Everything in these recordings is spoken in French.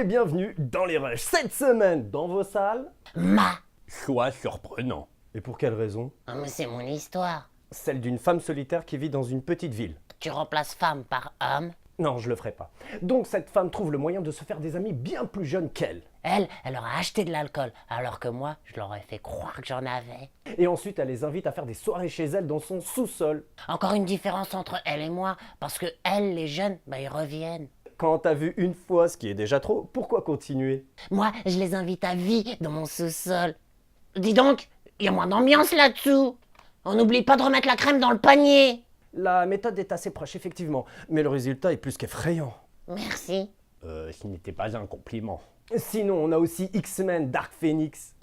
bienvenue dans les rushs. Cette semaine, dans vos salles, choix surprenant. Et pour quelle raison? Ah mais c'est mon histoire. Celle d'une femme solitaire qui vit dans une petite ville. Tu remplaces femme par homme. Non, je le ferai pas. Donc cette femme trouve le moyen de se faire des amis bien plus jeunes qu'elle. Elle leur a acheté de l'alcool, alors que moi, je leur ai fait croire que j'en avais. Et ensuite, elle les invite à faire des soirées chez elle dans son sous-sol. Encore une différence entre elle et moi, parce que elle, les jeunes, ils reviennent. Quand t'as vu une fois, ce qui est déjà trop, pourquoi continuer? Moi, je les invite à vie dans mon sous-sol. Dis donc, il y a moins d'ambiance là-dessous. On n'oublie pas de remettre la crème dans le panier. La méthode est assez proche, effectivement, mais le résultat est plus qu'effrayant. Merci. Ce n'était pas un compliment. Sinon, on a aussi X-Men Dark Phoenix.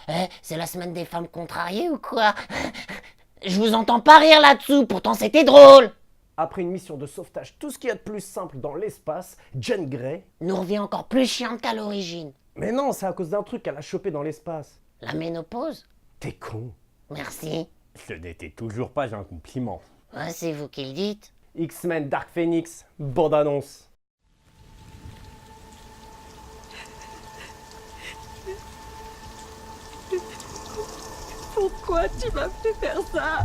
C'est la semaine des femmes contrariées ou quoi? Je vous entends pas rire là-dessous, pourtant c'était drôle. Après une mission de sauvetage, tout ce qu'il y a de plus simple dans l'espace, Jean Grey... nous revient encore plus chiante qu'à l'origine. Mais non, c'est à cause d'un truc qu'elle a chopé dans l'espace. La ménopause? T'es con. Merci. Ce n'était toujours pas un compliment. Ouais, c'est vous qui le dites. X-Men Dark Phoenix, bande-annonce. Pourquoi tu m'as fait faire ça?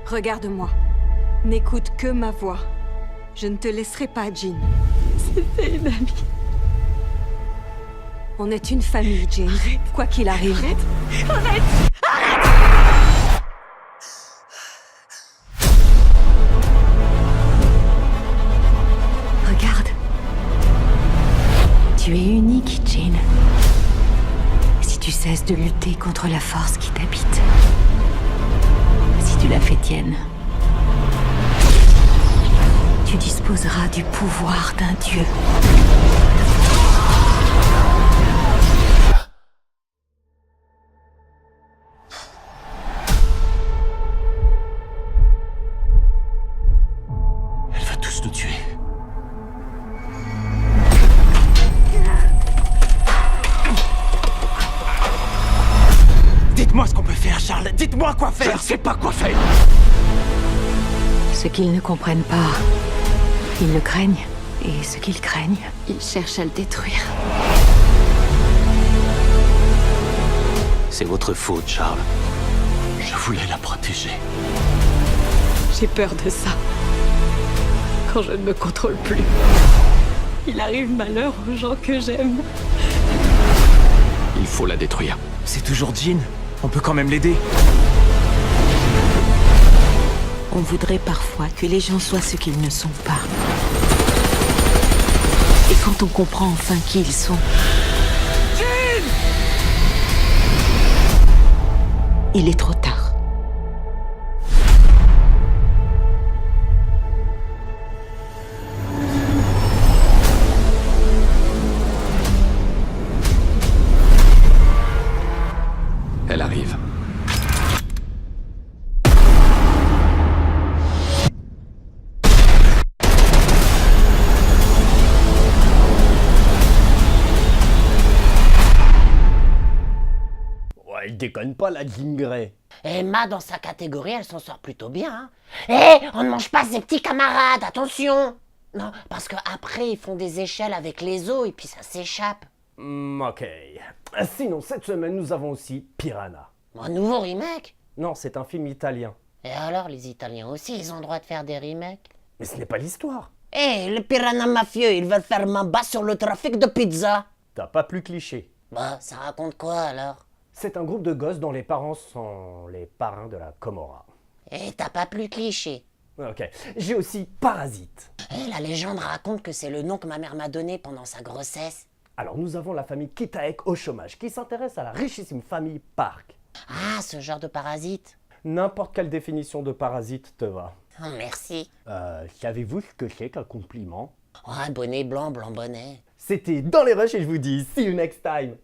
Regarde-moi. N'écoute que ma voix. Je ne te laisserai pas, Jean. C'était une amie. On est une famille, Jane. Arrête. Quoi qu'il arrive. Arrête. Regarde. Tu es unique, Jane. Si tu cesses de lutter contre la force qui t'habite, si tu la fais tienne, tu disposeras du pouvoir d'un dieu. Elle va tous nous tuer. Dites-moi ce qu'on peut faire, Charles. Dites-moi quoi faire. Je ne sais pas quoi faire. Ce qu'ils ne comprennent pas, ils le craignent. Et ce qu'ils craignent, ils cherchent à le détruire. C'est votre faute, Charles. Je voulais la protéger. J'ai peur de ça. Quand je ne me contrôle plus. Il arrive malheur aux gens que j'aime. Il faut la détruire. C'est toujours Jean. On peut quand même l'aider. On voudrait parfois que les gens soient ce qu'ils ne sont pas. Et quand on comprend enfin qui ils sont, il est trop tard. Elle arrive. Ouais, elle déconne pas, la Jean Grey. Emma, dans sa catégorie, elle s'en sort plutôt bien. Hé, on ne mange pas ses petits camarades, attention. Non, parce qu'après, ils font des échelles avec les os et puis ça s'échappe. Ok. Sinon, cette semaine, nous avons aussi Piranha. Un nouveau remake? Non, c'est un film italien. Et alors, les Italiens aussi, ils ont le droit de faire des remakes? Mais ce n'est pas l'histoire. Hé, les piranhas mafieux, ils veulent faire main basse sur le trafic de pizza. T'as pas plus cliché. Bah, ça raconte quoi alors? C'est un groupe de gosses dont les parents sont les parrains de la Comora. Et t'as pas plus cliché? Ok. J'ai aussi Parasite. Et la légende raconte que c'est le nom que ma mère m'a donné pendant sa grossesse. Alors, nous avons la famille Kitaek au chômage qui s'intéresse à la richissime famille Park. Ah, ce genre de parasite. N'importe quelle définition de parasite te va. Oh, merci. Savez-vous ce que c'est qu'un compliment? Oh, bonnet blanc, blanc bonnet. C'était Dans les rushs et je vous dis see you next time.